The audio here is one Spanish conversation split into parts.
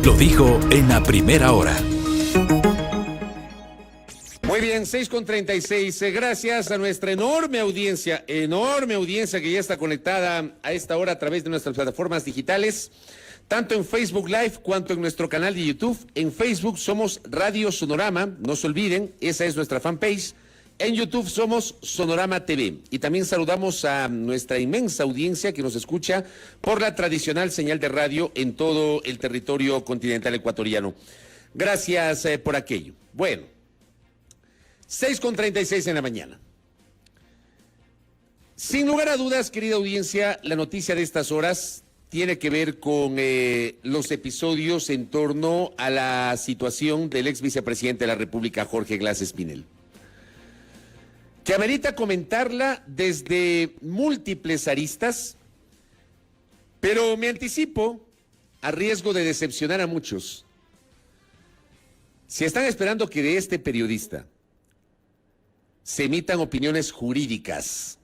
Lo dijo en la primera hora. Muy bien, 6:36. Gracias a nuestra enorme audiencia que ya está conectada a esta hora a través de nuestras plataformas digitales, tanto en Facebook Live cuanto en nuestro canal de YouTube. En Facebook somos Radio Sonorama, no se olviden, esa es nuestra fanpage. En YouTube somos Sonorama TV. Y también saludamos a nuestra inmensa audiencia que nos escucha por la tradicional señal de radio en todo el territorio continental ecuatoriano. Gracias por aquello. Bueno, 6:36 en la mañana. Sin lugar a dudas, querida audiencia, la noticia de estas horas tiene que ver con los episodios en torno a la situación del ex vicepresidente de la República, Jorge Glas Espinel, que amerita comentarla desde múltiples aristas, pero me anticipo, a riesgo de decepcionar a muchos. Si están esperando que de este periodista se emitan opiniones jurídicas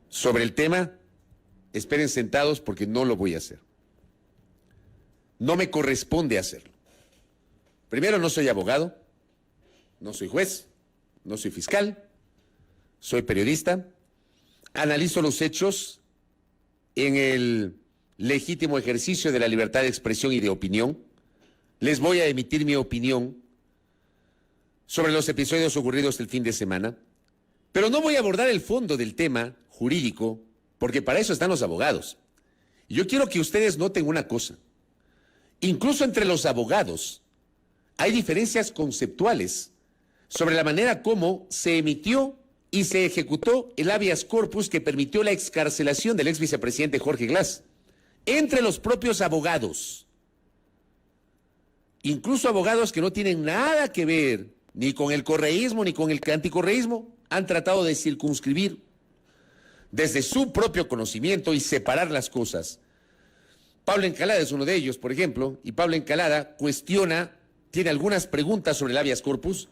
sobre el tema, esperen sentados porque no lo voy a hacer. No me corresponde hacerlo. Primero, no soy abogado, no soy juez, no soy fiscal, soy periodista, analizo los hechos en el legítimo ejercicio de la libertad de expresión y de opinión. Les voy a emitir mi opinión sobre los episodios ocurridos el fin de semana, pero no voy a abordar el fondo del tema jurídico, porque para eso están los abogados. Y yo quiero que ustedes noten una cosa. Incluso entre los abogados hay diferencias conceptuales sobre la manera como se emitió y se ejecutó el habeas corpus que permitió la excarcelación del ex vicepresidente Jorge Glas. Entre los propios abogados, incluso abogados que no tienen nada que ver ni con el correísmo ni con el anticorreísmo, han tratado de circunscribir desde su propio conocimiento y separar las cosas. Pablo Encalada es uno de ellos, por ejemplo, y Pablo Encalada cuestiona, tiene algunas preguntas sobre el habeas corpus,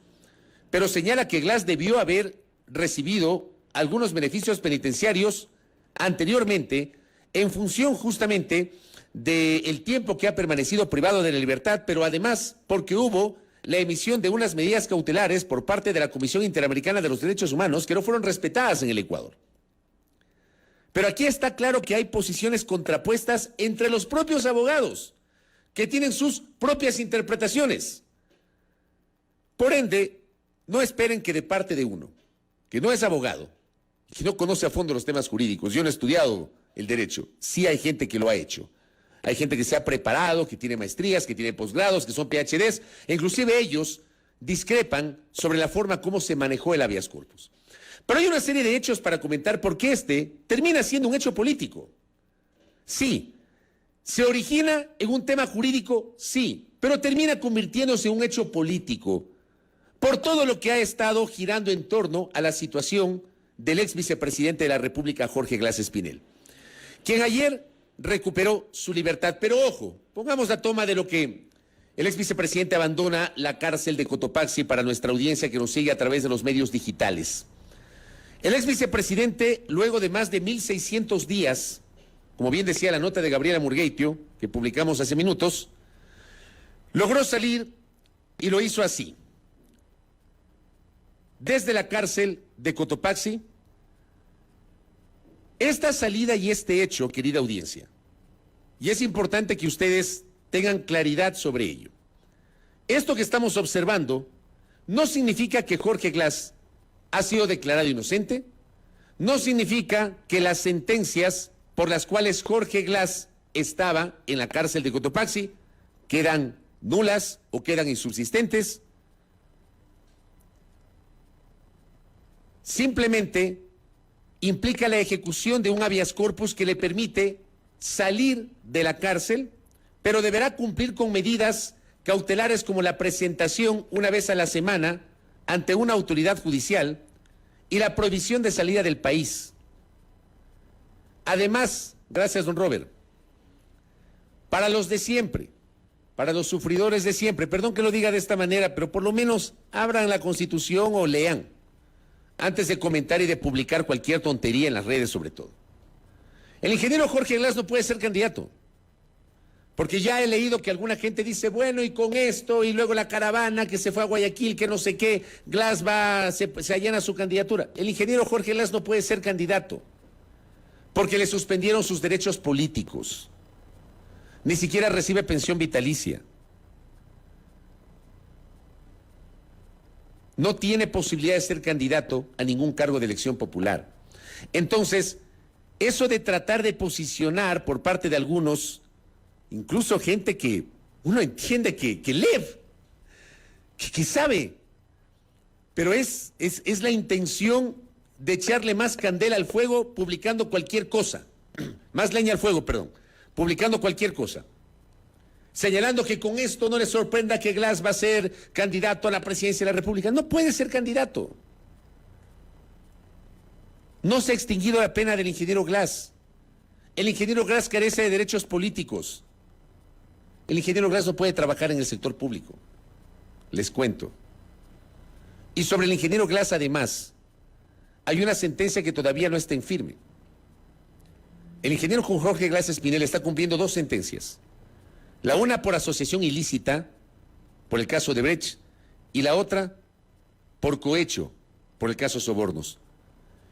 pero señala que Glas debió haber recibido algunos beneficios penitenciarios anteriormente en función justamente del tiempo que ha permanecido privado de la libertad, pero además porque hubo la emisión de unas medidas cautelares por parte de la Comisión Interamericana de los Derechos Humanos que no fueron respetadas en el Ecuador. Pero aquí está claro que hay posiciones contrapuestas entre los propios abogados, que tienen sus propias interpretaciones. Por ende, no esperen que de parte de uno, que no es abogado, que no conoce a fondo los temas jurídicos, yo no he estudiado el derecho, sí hay gente que lo ha hecho. Hay gente que se ha preparado, que tiene maestrías, que tiene posgrados, que son PhDs, e inclusive ellos discrepan sobre la forma como se manejó el habeas corpus. Pero hay una serie de hechos para comentar por qué este termina siendo un hecho político. Sí, se origina en un tema jurídico, sí, pero termina convirtiéndose en un hecho político por todo lo que ha estado girando en torno a la situación del ex vicepresidente de la República, Jorge Glas Espinel, quien ayer recuperó su libertad. Pero ojo, pongamos la toma de lo que el ex vicepresidente abandona la cárcel de Cotopaxi para nuestra audiencia que nos sigue a través de los medios digitales. El ex vicepresidente, luego de más de 1.600 días, como bien decía la nota de Gabriela Murgueitio, que publicamos hace minutos, logró salir y lo hizo así. Desde la cárcel de Cotopaxi, esta salida y este hecho, querida audiencia, y es importante que ustedes tengan claridad sobre ello. Esto que estamos observando no significa que Jorge Glas ha sido declarado inocente, no significa que las sentencias por las cuales Jorge Glas estaba en la cárcel de Cotopaxi quedan nulas o quedan insubsistentes. Simplemente implica la ejecución de un habeas corpus que le permite salir de la cárcel, pero deberá cumplir con medidas cautelares como la presentación una vez a la semana ante una autoridad judicial y la prohibición de salida del país. Además, gracias don Robert, para los de siempre, para los sufridores de siempre, perdón que lo diga de esta manera, pero por lo menos abran la Constitución o lean, antes de comentar y de publicar cualquier tontería en las redes sobre todo. El ingeniero Jorge Glas no puede ser candidato. Porque ya he leído que alguna gente dice, bueno, y con esto, y luego la caravana que se fue a Guayaquil, que no sé qué, Glass se allana su candidatura. El ingeniero Jorge Glass no puede ser candidato, porque le suspendieron sus derechos políticos. Ni siquiera recibe pensión vitalicia. No tiene posibilidad de ser candidato a ningún cargo de elección popular. Entonces, eso de tratar de posicionar por parte de algunos, incluso gente que uno entiende que lee, que sabe, pero es la intención de echarle más candela al fuego publicando cualquier cosa, más leña al fuego, perdón, publicando cualquier cosa, señalando que con esto no le sorprenda que Glass va a ser candidato a la presidencia de la República. No puede ser candidato. No se ha extinguido la pena del ingeniero Glass. El ingeniero Glass carece de derechos políticos. El ingeniero Glass no puede trabajar en el sector público. Les cuento. Y sobre el ingeniero Glass, además, hay una sentencia que todavía no está en firme. El ingeniero Jorge Glass Espinel está cumpliendo 2 sentencias. La una por asociación ilícita, por el caso de Brecht, y la otra por cohecho, por el caso Sobornos.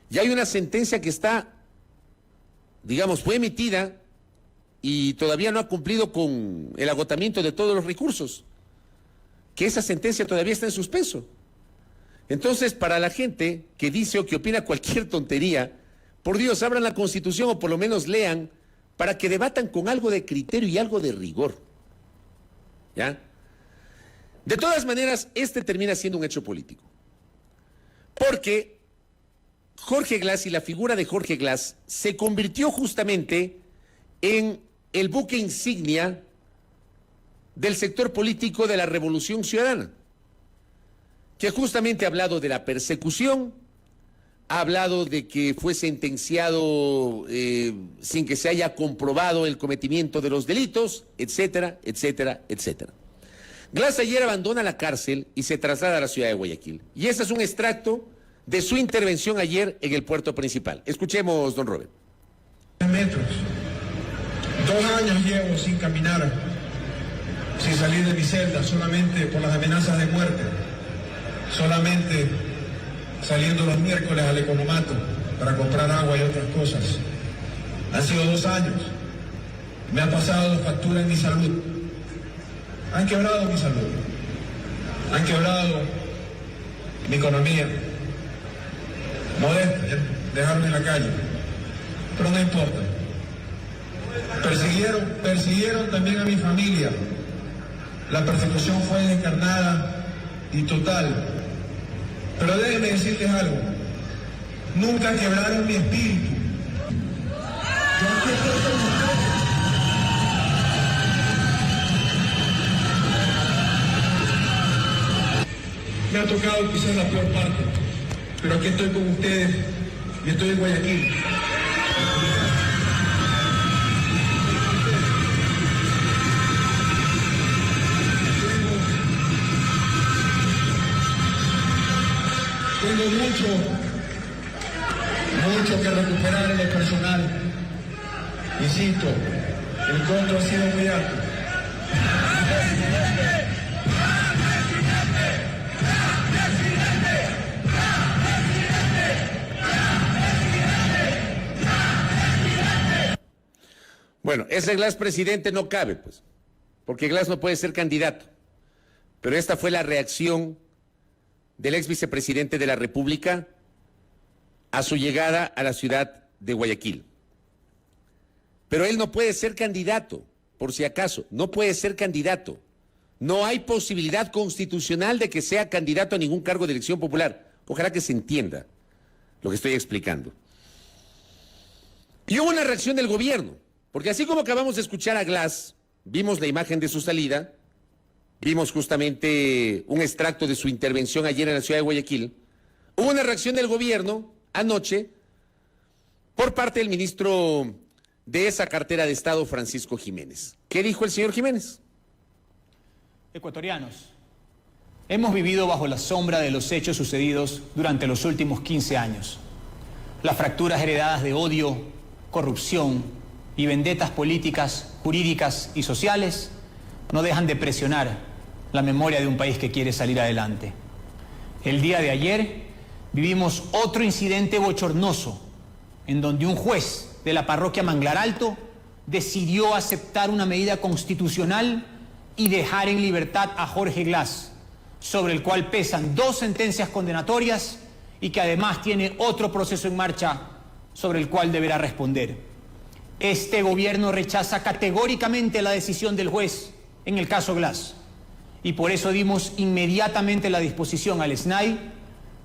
Y hay una sentencia que está, digamos, fue emitida y todavía no ha cumplido con el agotamiento de todos los recursos, que esa sentencia todavía está en suspenso. Entonces, para la gente que dice o que opina cualquier tontería, por Dios, abran la Constitución o por lo menos lean para que debatan con algo de criterio y algo de rigor. ¿Ya? De todas maneras, este termina siendo un hecho político. Porque Jorge Glass y la figura de Jorge Glass se convirtió justamente en el buque insignia del sector político de la Revolución Ciudadana, que justamente ha hablado de la persecución, ha hablado de que fue sentenciado sin que se haya comprobado el cometimiento de los delitos, etcétera, etcétera, etcétera. Glass ayer abandona la cárcel y se traslada a la ciudad de Guayaquil. Y ese es un extracto de su intervención ayer en el puerto principal. Escuchemos, don Robert. Metros. 2 años llevo sin caminar, sin salir de mi celda, solamente por las amenazas de muerte, solamente saliendo los miércoles al economato para comprar agua y otras cosas. Han sido 2 años. Me ha pasado factura en mi salud. Han quebrado mi salud. Han quebrado mi economía. Modesta, dejarme en la calle. Pero no importa. Persiguieron también a mi familia. La persecución fue descarnada y total. Pero déjenme decirles algo. Nunca quebraron mi espíritu. Yo aquí estoy con ustedes. Me ha tocado quizás la peor parte, pero aquí estoy con ustedes y estoy en Guayaquil. Tengo mucho que recuperar en lo personal. Insisto, el costo ha sido muy alto. Bueno, ese Glass presidente no cabe, pues, porque Glass no puede ser candidato. Pero esta fue la reacción del ex vicepresidente de la República a su llegada a la ciudad de Guayaquil. Pero él no puede ser candidato, por si acaso, no puede ser candidato. No hay posibilidad constitucional de que sea candidato a ningún cargo de elección popular. Ojalá que se entienda lo que estoy explicando. Y hubo una reacción del gobierno, porque así como acabamos de escuchar a Glass, vimos la imagen de su salida, vimos justamente un extracto de su intervención ayer en la ciudad de Guayaquil, hubo una reacción del gobierno anoche por parte del ministro de esa cartera de Estado, Francisco Jiménez. ¿Qué dijo el señor Jiménez? Ecuatorianos, hemos vivido bajo la sombra de los hechos sucedidos durante los últimos 15 años. Las fracturas heredadas de odio, corrupción, y vendetas políticas, jurídicas y sociales no dejan de presionar la memoria de un país que quiere salir adelante. El día de ayer vivimos otro incidente bochornoso en donde un juez de la parroquia Manglar Alto decidió aceptar una medida constitucional y dejar en libertad a Jorge Glass, sobre el cual pesan 2 sentencias condenatorias y que además tiene otro proceso en marcha sobre el cual deberá responder. Este gobierno rechaza categóricamente la decisión del juez en el caso Glass y por eso dimos inmediatamente la disposición al SNAI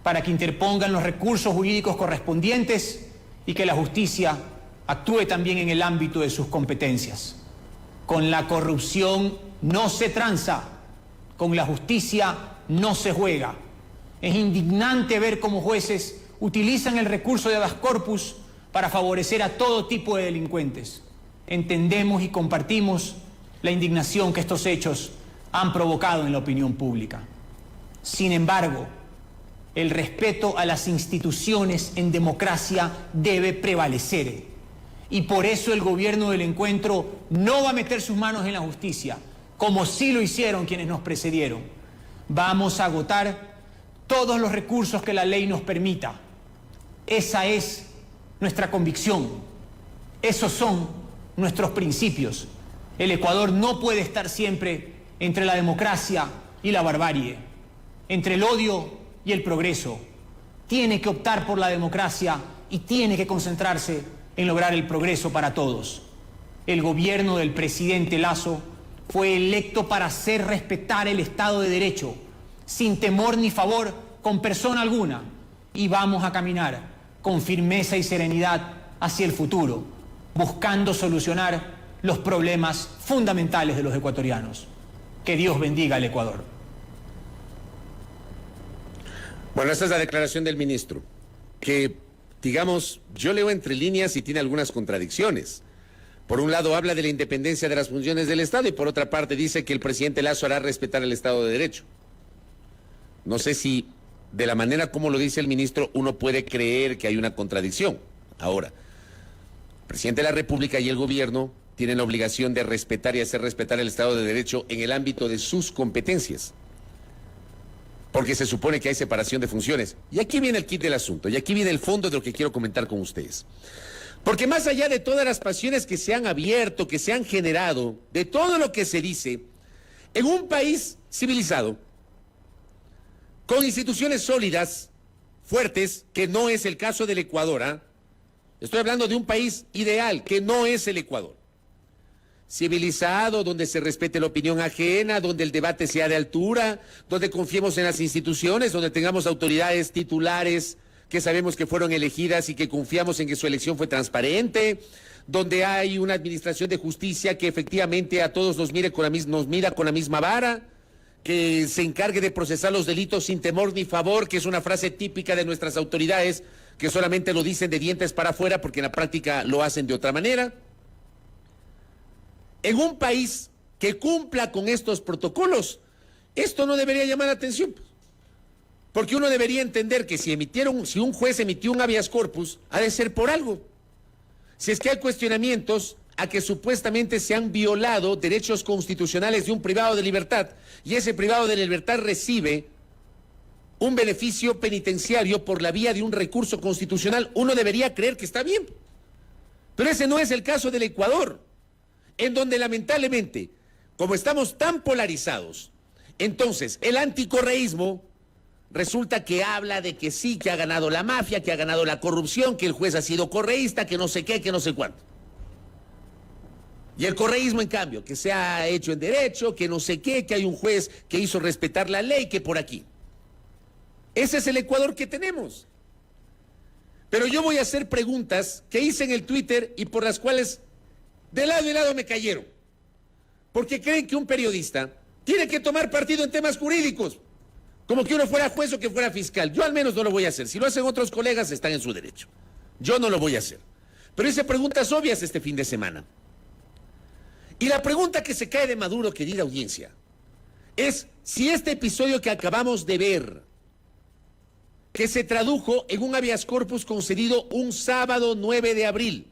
para que interpongan los recursos jurídicos correspondientes y que la justicia actúe también en el ámbito de sus competencias. Con la corrupción no se tranza, con la justicia no se juega. Es indignante ver cómo jueces utilizan el recurso de habeas corpus para favorecer a todo tipo de delincuentes. Entendemos y compartimos la indignación que estos hechos han provocado en la opinión pública. Sin embargo, el respeto a las instituciones en democracia debe prevalecer. Y por eso el gobierno del encuentro no va a meter sus manos en la justicia, como sí lo hicieron quienes nos precedieron. Vamos a agotar todos los recursos que la ley nos permita. Esa es nuestra convicción. Esos son nuestros principios. El Ecuador no puede estar siempre entre la democracia y la barbarie, entre el odio y el progreso. Tiene que optar por la democracia y tiene que concentrarse en lograr el progreso para todos. El gobierno del presidente Lasso fue electo para hacer respetar el Estado de Derecho, sin temor ni favor con persona alguna, y vamos a caminar con firmeza y serenidad hacia el futuro, buscando solucionar los problemas fundamentales de los ecuatorianos. Que Dios bendiga al Ecuador. Bueno, esta es la declaración del ministro, que, digamos, yo leo entre líneas y tiene algunas contradicciones. Por un lado habla de la independencia de las funciones del Estado y por otra parte dice que el presidente Lasso hará respetar el Estado de Derecho. No sé si de la manera como lo dice el ministro uno puede creer que hay una contradicción. Ahora, el presidente de la República y el gobierno tienen la obligación de respetar y hacer respetar el Estado de Derecho en el ámbito de sus competencias, porque se supone que hay separación de funciones. Y aquí viene el kit del asunto, y aquí viene el fondo de lo que quiero comentar con ustedes. Porque más allá de todas las pasiones que se han abierto, que se han generado, de todo lo que se dice, en un país civilizado, con instituciones sólidas, fuertes, que no es el caso del Ecuador, ¿eh? Estoy hablando de un país ideal, que no es el Ecuador. Civilizado, donde se respete la opinión ajena, donde el debate sea de altura, donde confiemos en las instituciones, donde tengamos autoridades titulares que sabemos que fueron elegidas y que confiamos en que su elección fue transparente, donde hay una administración de justicia que efectivamente a todos nos mira con la misma vara, que se encargue de procesar los delitos sin temor ni favor, que es una frase típica de nuestras autoridades, que solamente lo dicen de dientes para afuera porque en la práctica lo hacen de otra manera. En un país que cumpla con estos protocolos, esto no debería llamar la atención, porque uno debería entender que si un juez emitió un habeas corpus, ha de ser por algo. Si es que hay cuestionamientos a que supuestamente se han violado derechos constitucionales de un privado de libertad, y ese privado de libertad recibe un beneficio penitenciario por la vía de un recurso constitucional, uno debería creer que está bien. Pero ese no es el caso del Ecuador, en donde lamentablemente, como estamos tan polarizados, entonces el anticorreísmo resulta que habla de que sí, que ha ganado la mafia, que ha ganado la corrupción, que el juez ha sido correísta, que no sé qué, que no sé cuánto. Y el correísmo, en cambio, que se ha hecho en derecho, que no sé qué, que hay un juez que hizo respetar la ley, que por aquí. Ese es el Ecuador que tenemos. Pero yo voy a hacer preguntas que hice en el Twitter y por las cuales de lado y lado me cayeron. Porque creen que un periodista tiene que tomar partido en temas jurídicos, como que uno fuera juez o que fuera fiscal. Yo al menos no lo voy a hacer. Si lo hacen otros colegas, están en su derecho. Yo no lo voy a hacer. Pero hice preguntas obvias este fin de semana. Y la pregunta que se cae de Maduro, querida audiencia, es si este episodio que acabamos de ver, que se tradujo en un habeas corpus concedido un sábado 9 de abril,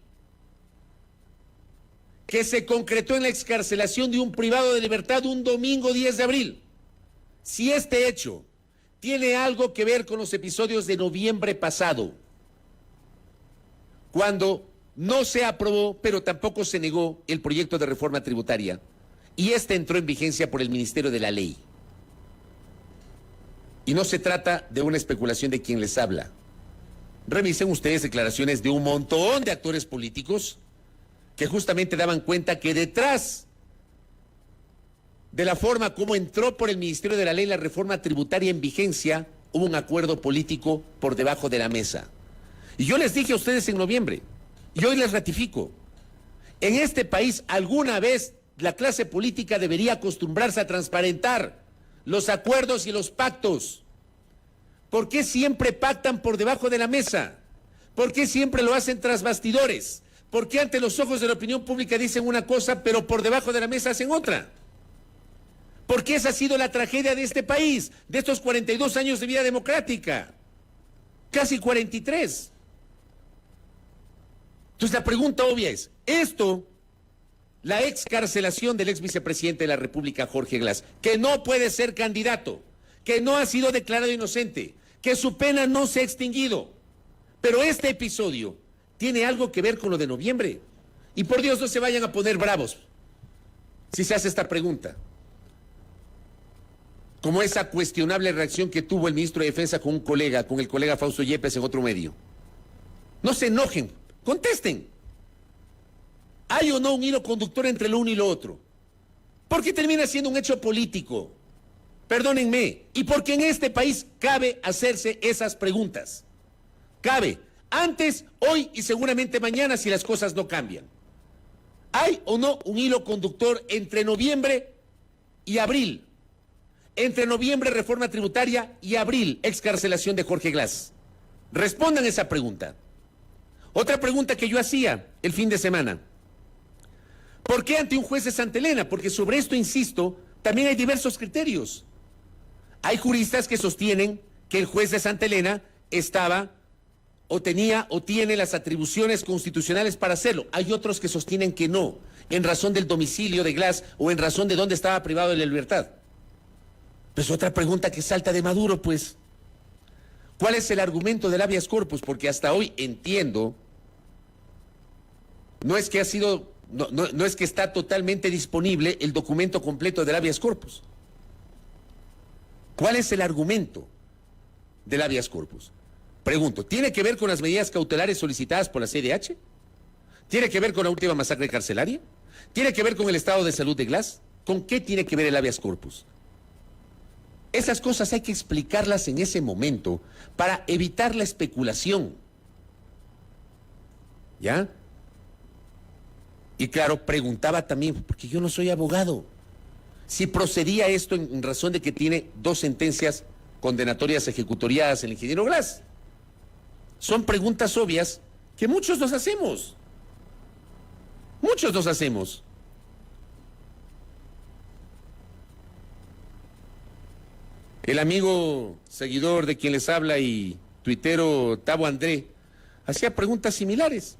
que se concretó en la excarcelación de un privado de libertad un domingo 10 de abril, si este hecho tiene algo que ver con los episodios de noviembre pasado, cuando no se aprobó, pero tampoco se negó el proyecto de reforma tributaria, y este entró en vigencia por el Ministerio de la Ley. Y no se trata de una especulación de quien les habla. Revisen ustedes declaraciones de un montón de actores políticos que justamente daban cuenta que detrás de la forma como entró por el Ministerio de la Ley la reforma tributaria en vigencia, hubo un acuerdo político por debajo de la mesa. Y yo les dije a ustedes en noviembre, y hoy les ratifico, en este país alguna vez la clase política debería acostumbrarse a transparentar los acuerdos y los pactos. ¿Por qué siempre pactan por debajo de la mesa? ¿Por qué siempre lo hacen tras bastidores? ¿Por qué ante los ojos de la opinión pública dicen una cosa, pero por debajo de la mesa hacen otra? Porque esa ha sido la tragedia de este país, de estos 42 años de vida democrática. Casi 43. Entonces la pregunta obvia es, la excarcelación del ex vicepresidente de la República, Jorge Glass, que no puede ser candidato, que no ha sido declarado inocente, que su pena no se ha extinguido, pero este episodio tiene algo que ver con lo de noviembre. Y por Dios, no se vayan a poner bravos si se hace esta pregunta. Como esa cuestionable reacción que tuvo el ministro de Defensa con el colega Fausto Yepes en otro medio. No se enojen, contesten. ¿Hay o no un hilo conductor entre lo uno y lo otro? Porque termina siendo un hecho político. Perdónenme. Y porque en este país cabe hacerse esas preguntas. Cabe. Antes, hoy y seguramente mañana si las cosas no cambian. ¿Hay o no un hilo conductor entre noviembre y abril? Entre noviembre, reforma tributaria, y abril, excarcelación de Jorge Glass. Respondan esa pregunta. Otra pregunta que yo hacía el fin de semana. ¿Por qué ante un juez de Santa Elena? Porque sobre esto, insisto, también hay diversos criterios. Hay juristas que sostienen que el juez de Santa Elena estaba o tenía o tiene las atribuciones constitucionales para hacerlo. Hay otros que sostienen que no, en razón del domicilio de Glass o en razón de dónde estaba privado de la libertad. Pues otra pregunta que salta de Maduro, pues. ¿Cuál es el argumento del habeas corpus? Porque hasta hoy entiendo, no es que está totalmente disponible el documento completo del habeas corpus. ¿Cuál es el argumento del habeas corpus? Pregunto, ¿tiene que ver con las medidas cautelares solicitadas por la CIDH? ¿Tiene que ver con la última masacre carcelaria? ¿Tiene que ver con el estado de salud de Glass? ¿Con qué tiene que ver el habeas corpus? Esas cosas hay que explicarlas en ese momento para evitar la especulación. ¿Ya? Y claro, preguntaba también, porque yo no soy abogado, si procedía esto en razón de que tiene 2 sentencias condenatorias ejecutoriadas el ingeniero Glass. Son preguntas obvias que muchos nos hacemos. Muchos nos hacemos. El amigo seguidor de quien les habla y tuitero Tavo André hacía preguntas similares.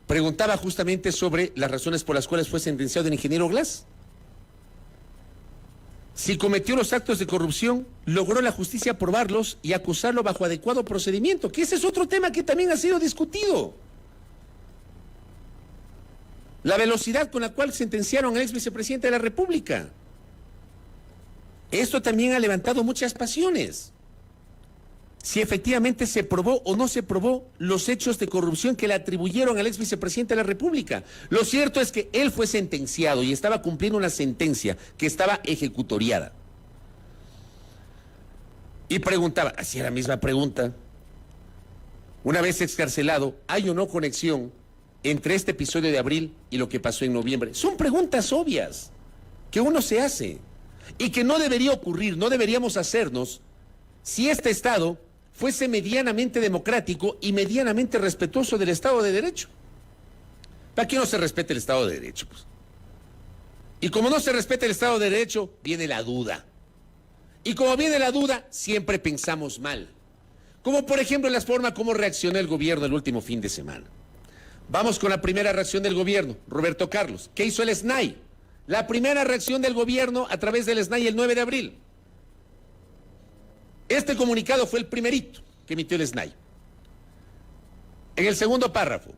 Preguntaba justamente sobre las razones por las cuales fue sentenciado el ingeniero Glass. Si cometió los actos de corrupción, logró la justicia probarlos y acusarlo bajo adecuado procedimiento, que ese es otro tema que también ha sido discutido. La velocidad con la cual sentenciaron al ex vicepresidente de la República. Esto también ha levantado muchas pasiones. Si efectivamente se probó o no se probó los hechos de corrupción que le atribuyeron al ex vicepresidente de la República. Lo cierto es que él fue sentenciado y estaba cumpliendo una sentencia que estaba ejecutoriada. Y preguntaba, hacía la misma pregunta, una vez excarcelado, ¿hay o no conexión entre este episodio de abril y lo que pasó en noviembre? Son preguntas obvias que uno se hace y que no debería ocurrir, no deberíamos hacernos si este Estado fuese medianamente democrático y medianamente respetuoso del Estado de Derecho. ¿Para qué no se respete el Estado de Derecho? Pues? Y como no se respeta el Estado de Derecho, viene la duda. Y como viene la duda, siempre pensamos mal. Como por ejemplo en la forma como reaccionó el gobierno el último fin de semana. Vamos con la primera reacción del gobierno, Roberto Carlos. ¿Qué hizo el SNAI? La primera reacción del gobierno a través del SNAI el 9 de abril. Este comunicado fue el primerito que emitió el SNAI. En el segundo párrafo,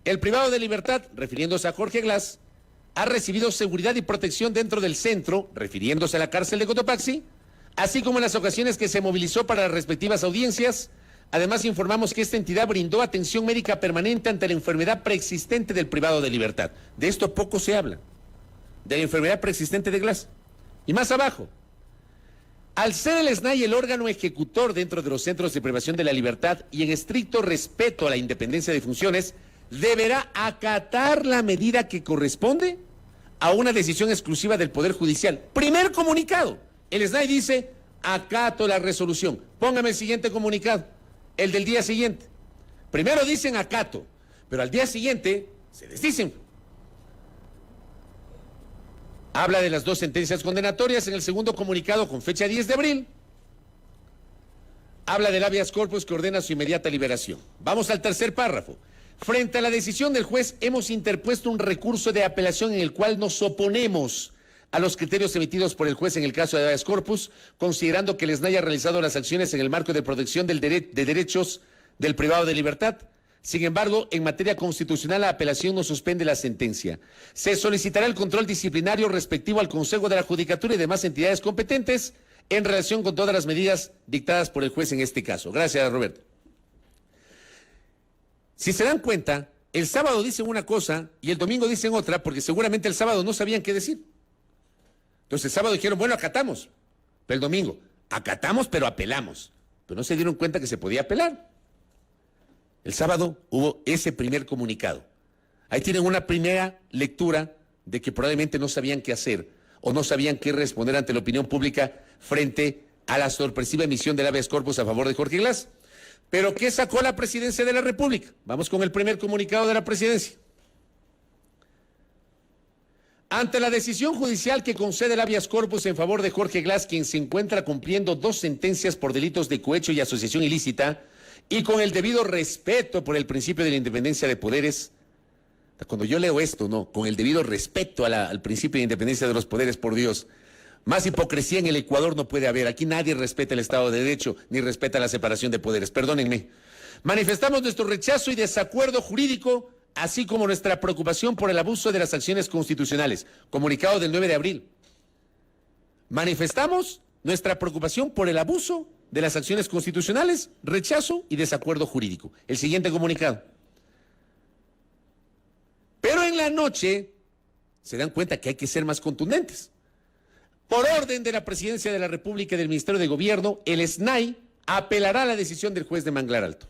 el privado de libertad, refiriéndose a Jorge Glass, ha recibido seguridad y protección dentro del centro, refiriéndose a la cárcel de Cotopaxi, así como en las ocasiones que se movilizó para las respectivas audiencias. Además, informamos que esta entidad brindó atención médica permanente ante la enfermedad preexistente del privado de libertad. De esto poco se habla, de la enfermedad preexistente de Glass. Y más abajo, al ser el SNAI el órgano ejecutor dentro de los centros de privación de la libertad y en estricto respeto a la independencia de funciones, deberá acatar la medida que corresponde a una decisión exclusiva del Poder Judicial. Primer comunicado. El SNAI dice, acato la resolución. Póngame el siguiente comunicado, el del día siguiente. Primero dicen acato, pero al día siguiente se desdicen. Habla de las 2 sentencias condenatorias en el segundo comunicado con fecha 10 de abril. Habla del habeas corpus que ordena su inmediata liberación. Vamos al tercer párrafo. Frente a la decisión del juez, hemos interpuesto un recurso de apelación en el cual nos oponemos a los criterios emitidos por el juez en el caso de habeas corpus, considerando que el SNAI ha realizado las acciones en el marco de protección de derechos del privado de libertad. Sin embargo, en materia constitucional, la apelación no suspende la sentencia. Se solicitará el control disciplinario respectivo al Consejo de la Judicatura y demás entidades competentes en relación con todas las medidas dictadas por el juez en este caso. Gracias, Roberto. Si se dan cuenta, el sábado dicen una cosa y el domingo dicen otra, porque seguramente el sábado no sabían qué decir. Entonces el sábado dijeron, bueno, acatamos. Pero el domingo, acatamos pero apelamos. Pero no se dieron cuenta que se podía apelar. El sábado hubo ese primer comunicado. Ahí tienen una primera lectura de que probablemente no sabían qué hacer o no sabían qué responder ante la opinión pública frente a la sorpresiva emisión del habeas corpus a favor de Jorge Glass. ¿Pero qué sacó la Presidencia de la República? Vamos con el primer comunicado de la Presidencia. Ante la decisión judicial que concede el habeas corpus en favor de Jorge Glass, quien se encuentra cumpliendo 2 sentencias por delitos de cohecho y asociación ilícita, y con el debido respeto por el principio de la independencia de poderes, cuando yo leo esto, no, con el debido respeto al principio de independencia de los poderes, por Dios, más hipocresía en el Ecuador no puede haber. Aquí nadie respeta el Estado de Derecho ni respeta la separación de poderes. Perdónenme. Manifestamos nuestro rechazo y desacuerdo jurídico, así como nuestra preocupación por el abuso de las acciones constitucionales. Comunicado del 9 de abril. Manifestamos nuestra preocupación por el abuso de las acciones constitucionales, rechazo y desacuerdo jurídico. El siguiente comunicado. Pero en la noche se dan cuenta que hay que ser más contundentes. Por orden de la Presidencia de la República y del Ministerio de Gobierno, el SNAI apelará a la decisión del juez de Manglar Alto.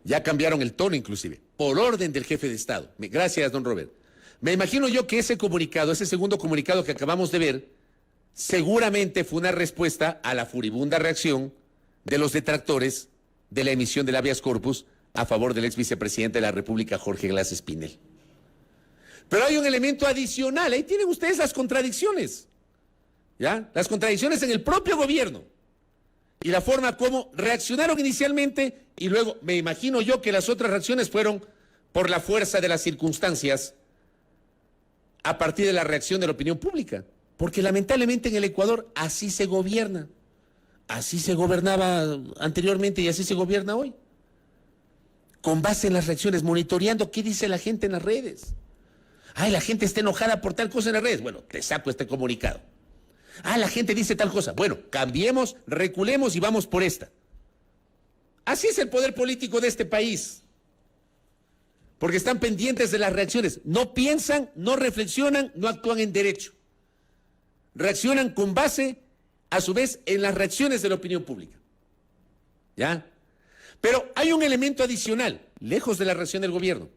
Ya cambiaron el tono inclusive, por orden del jefe de Estado. Gracias, don Robert. Me imagino yo que ese comunicado, ese segundo comunicado que acabamos de ver, seguramente fue una respuesta a la furibunda reacción de los detractores de la emisión del habeas corpus a favor del ex vicepresidente de la República, Jorge Glass Espinel. Pero hay un elemento adicional, ahí tienen ustedes las contradicciones, ¿ya? Las contradicciones en el propio gobierno y la forma como reaccionaron inicialmente y luego me imagino yo que las otras reacciones fueron por la fuerza de las circunstancias a partir de la reacción de la opinión pública. Porque lamentablemente en el Ecuador así se gobierna. Así se gobernaba anteriormente y así se gobierna hoy. Con base en las reacciones, monitoreando qué dice la gente en las redes. Ay, la gente está enojada por tal cosa en las redes. Bueno, te saco este comunicado. Ah, la gente dice tal cosa. Bueno, cambiemos, reculemos y vamos por esta. Así es el poder político de este país. Porque están pendientes de las reacciones. No piensan, no reflexionan, no actúan en derecho. Reaccionan con base, a su vez, en las reacciones de la opinión pública. ¿Ya? Pero hay un elemento adicional, lejos de la reacción del gobierno,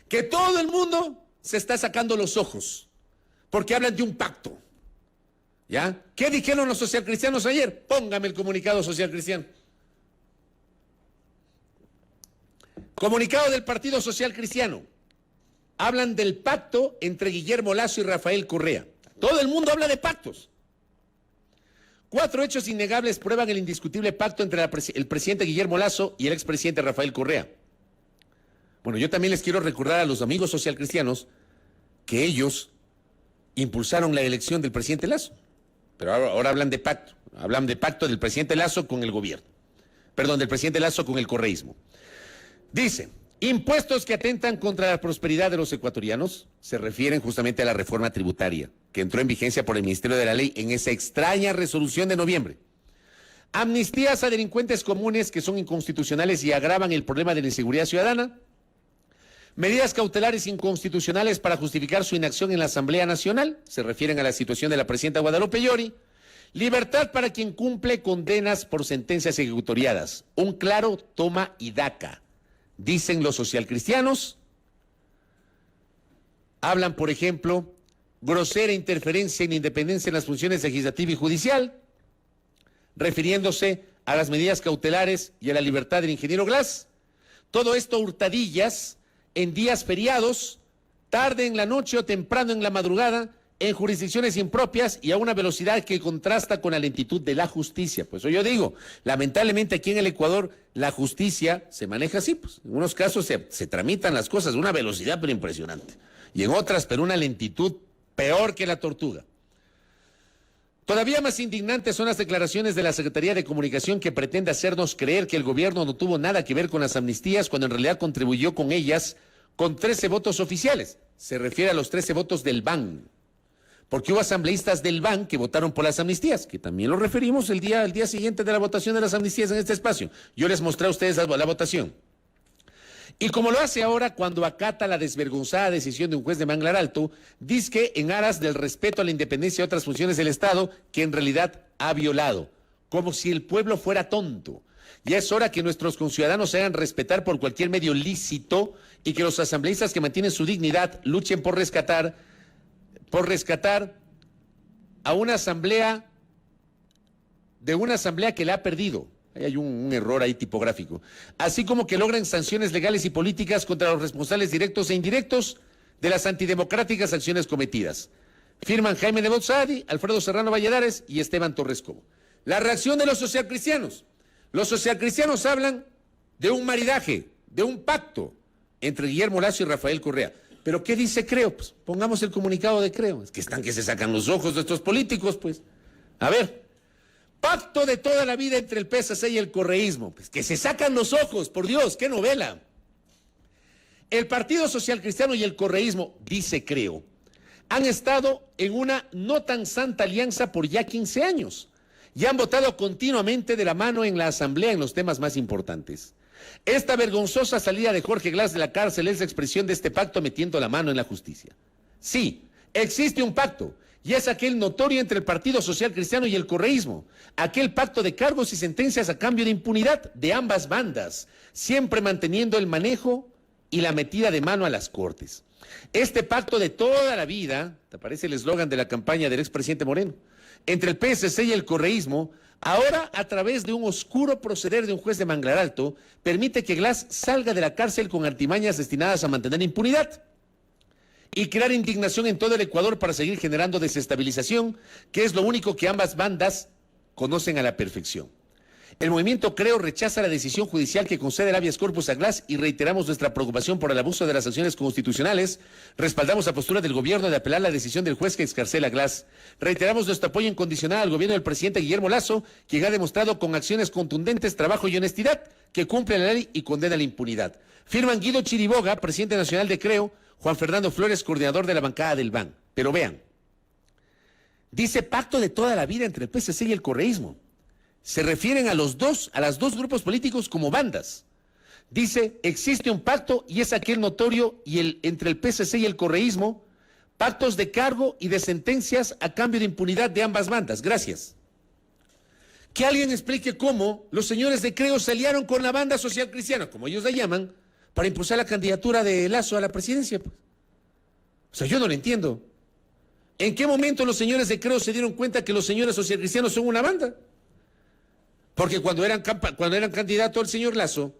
que todo el mundo se está sacando los ojos, porque hablan de un pacto. ¿Ya? ¿Qué dijeron los socialcristianos ayer? Póngame el comunicado socialcristiano. Comunicado del Partido Social Cristiano. Hablan del pacto entre Guillermo Lasso y Rafael Correa. Todo el mundo habla de pactos. 4 hechos innegables prueban el indiscutible pacto entre el presidente Guillermo Lasso y el expresidente Rafael Correa. Bueno, yo también les quiero recordar a los amigos socialcristianos que ellos impulsaron la elección del presidente Lasso. Pero ahora hablan de pacto del presidente Lasso con el gobierno. Perdón, del presidente Lasso con el correísmo. Dice, impuestos que atentan contra la prosperidad de los ecuatorianos se refieren justamente a la reforma tributaria, que entró en vigencia por el Ministerio de la Ley en esa extraña resolución de noviembre. Amnistías a delincuentes comunes que son inconstitucionales y agravan el problema de la inseguridad ciudadana. Medidas cautelares inconstitucionales para justificar su inacción en la Asamblea Nacional, se refieren a la situación de la presidenta Guadalupe Llori. Libertad para quien cumple condenas por sentencias ejecutoriadas. Un claro toma y daca. Dicen los socialcristianos. Hablan, por ejemplo, grosera interferencia en independencia en las funciones legislativa y judicial, refiriéndose a las medidas cautelares y a la libertad del ingeniero Glass. Todo esto hurtadillas en días feriados, tarde en la noche o temprano en la madrugada, en jurisdicciones impropias y a una velocidad que contrasta con la lentitud de la justicia. Pues yo digo, lamentablemente aquí en el Ecuador la justicia se maneja así, pues en unos casos se tramitan las cosas a una velocidad pero impresionante, y en otras pero una lentitud peor que la tortuga. Todavía más indignantes son las declaraciones de la Secretaría de Comunicación, que pretende hacernos creer que el gobierno no tuvo nada que ver con las amnistías cuando en realidad contribuyó con ellas con 13 votos oficiales. Se refiere a los 13 votos del BAN, porque hubo asambleístas del BAN que votaron por las amnistías, que también lo referimos el día siguiente de la votación de las amnistías en este espacio. Yo les mostré a ustedes la votación. Y como lo hace ahora cuando acata la desvergonzada decisión de un juez de Manglar Alto, dice que en aras del respeto a la independencia y otras funciones del Estado, que en realidad ha violado, como si el pueblo fuera tonto. Ya es hora que nuestros conciudadanos se hagan respetar por cualquier medio lícito y que los asambleístas que mantienen su dignidad luchen por rescatar a una asamblea que la ha perdido. Hay un error ahí tipográfico. Así como que logren sanciones legales y políticas contra los responsables directos e indirectos de las antidemocráticas acciones cometidas. Firman Jaime Nebot Saadi, Alfredo Serrano Valladares y Esteban Torres Cobo. La reacción de los socialcristianos. Los socialcristianos hablan de un maridaje, de un pacto entre Guillermo Lasso y Rafael Correa. ¿Pero qué dice Creo? Pues pongamos el comunicado de Creo. Es que están que se sacan los ojos de estos políticos, pues. A ver. Pacto de toda la vida entre el PSC y el correísmo. Pues que se sacan los ojos, por Dios, qué novela. El Partido Social Cristiano y el correísmo, dice Creo, han estado en una no tan santa alianza por ya 15 años y han votado continuamente de la mano en la Asamblea en los temas más importantes. Esta vergonzosa salida de Jorge Glass de la cárcel es la expresión de este pacto metiendo la mano en la justicia. Sí, existe un pacto. Y es aquel notorio entre el Partido Social Cristiano y el correísmo, aquel pacto de cargos y sentencias a cambio de impunidad de ambas bandas, siempre manteniendo el manejo y la metida de mano a las cortes. Este pacto de toda la vida, te parece el eslogan de la campaña del expresidente Moreno, entre el PSC y el correísmo, ahora a través de un oscuro proceder de un juez de Manglar Alto, permite que Glass salga de la cárcel con artimañas destinadas a mantener impunidad y crear indignación en todo el Ecuador para seguir generando desestabilización, que es lo único que ambas bandas conocen a la perfección. El movimiento Creo rechaza la decisión judicial que concede el habeas corpus a Glass y reiteramos nuestra preocupación por el abuso de las acciones constitucionales. Respaldamos la postura del gobierno de apelar la decisión del juez que excarcela a Glass. Reiteramos nuestro apoyo incondicional al gobierno del presidente Guillermo Lasso, quien ha demostrado con acciones contundentes, trabajo y honestidad que cumple la ley y condena la impunidad. Firman Guido Chiriboga, presidente nacional de Creo, Juan Fernando Flores, coordinador de la bancada del BAN. Pero vean, dice pacto de toda la vida entre el PSC y el correísmo. Se refieren a las dos grupos políticos como bandas. Dice, existe un pacto y es aquel notorio entre el PSC y el correísmo, pactos de cargo y de sentencias a cambio de impunidad de ambas bandas. Gracias. Que alguien explique cómo los señores de Creo se aliaron con la banda social cristiana, como ellos la llaman, para impulsar la candidatura de Lasso a la presidencia. Pues. O sea, yo no lo entiendo. ¿En qué momento los señores de Creo se dieron cuenta que los señores socialcristianos son una banda? Porque cuando eran candidato el señor Lasso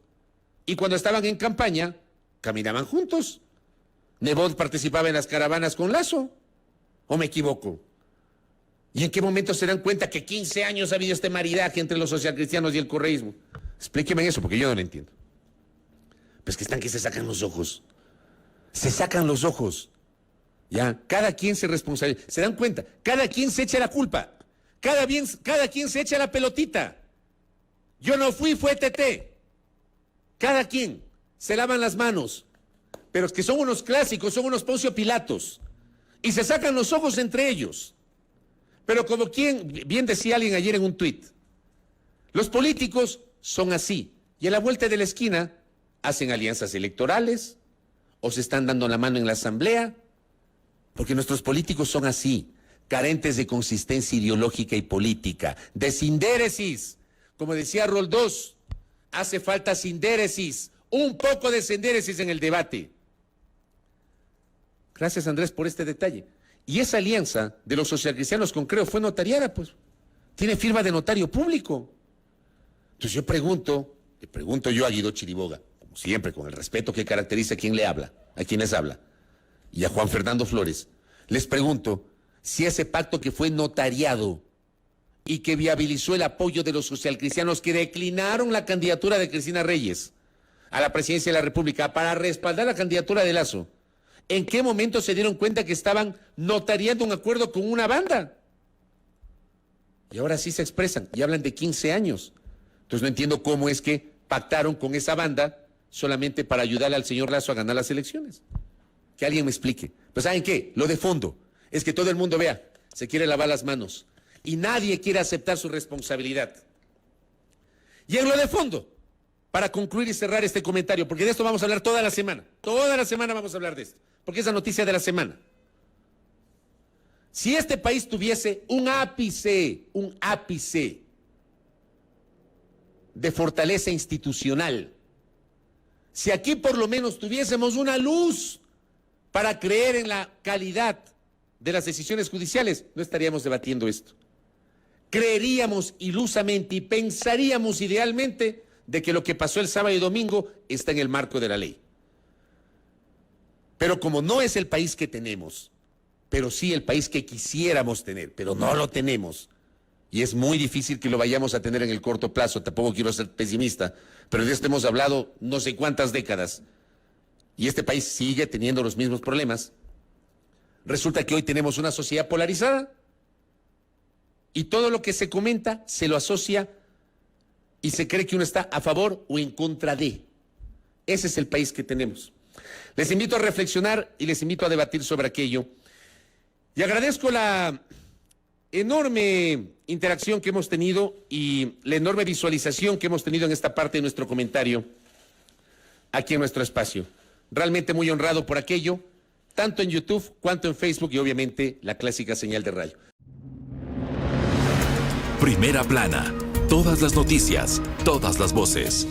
y cuando estaban en campaña, caminaban juntos. Nebot participaba en las caravanas con Lasso. ¿O me equivoco? ¿Y en qué momento se dan cuenta que 15 años ha habido este maridaje entre los socialcristianos y el correísmo? Explíqueme eso, porque yo no lo entiendo. Pues que están que se sacan los ojos. Se sacan los ojos. Ya, cada quien se responsabiliza. ¿Se dan cuenta? Cada quien se echa la culpa. Cada quien se echa la pelotita. Yo no fui, fue TT. Cada quien se lavan las manos. Pero es que son unos clásicos, son unos Poncio Pilatos. Y se sacan los ojos entre ellos. Pero como bien decía alguien ayer en un tuit, los políticos son así. Y a la vuelta de la esquina hacen alianzas electorales o se están dando la mano en la asamblea. Porque nuestros políticos son así, carentes de consistencia ideológica y política, de sindéresis. Como decía Roldós, hace falta sindéresis, un poco de sindéresis en el debate. Gracias, Andrés, por este detalle. Y esa alianza de los socialcristianos con Creo fue notariada, pues. Tiene firma de notario público. Entonces yo le pregunto yo a Guido Chiriboga, como siempre, con el respeto que caracteriza a quien le habla, a quienes habla, y a Juan Fernando Flores, les pregunto si ese pacto que fue notariado y que viabilizó el apoyo de los socialcristianos que declinaron la candidatura de Cristina Reyes a la presidencia de la República para respaldar la candidatura de Lasso, ¿en qué momento se dieron cuenta que estaban notariando un acuerdo con una banda? Y ahora sí se expresan y hablan de 15 años. Entonces no entiendo cómo es que pactaron con esa banda solamente para ayudarle al señor Lasso a ganar las elecciones. Que alguien me explique. Pues ¿saben qué? Lo de fondo es que todo el mundo vea, se quiere lavar las manos y nadie quiere aceptar su responsabilidad. Y en lo de fondo, para concluir y cerrar este comentario, porque de esto vamos a hablar toda la semana vamos a hablar de esto, porque es la noticia de la semana. Si este país tuviese un ápice de fortaleza institucional, si aquí por lo menos tuviésemos una luz para creer en la calidad de las decisiones judiciales, no estaríamos debatiendo esto. Creeríamos ilusamente y pensaríamos idealmente de que lo que pasó el sábado y domingo está en el marco de la ley. Pero como no es el país que tenemos, pero sí el país que quisiéramos tener, pero no lo tenemos, y es muy difícil que lo vayamos a tener en el corto plazo, tampoco quiero ser pesimista, pero de esto hemos hablado no sé cuántas décadas, y este país sigue teniendo los mismos problemas. Resulta que hoy tenemos una sociedad polarizada, y todo lo que se comenta se lo asocia y se cree que uno está a favor o en contra de. Ese es el país que tenemos. Les invito a reflexionar y les invito a debatir sobre aquello. Y agradezco la enorme interacción que hemos tenido y la enorme visualización que hemos tenido en esta parte de nuestro comentario aquí en nuestro espacio. Realmente muy honrado por aquello, tanto en YouTube cuanto en Facebook y obviamente la clásica señal de radio. Primera plana. Todas las noticias, todas las voces.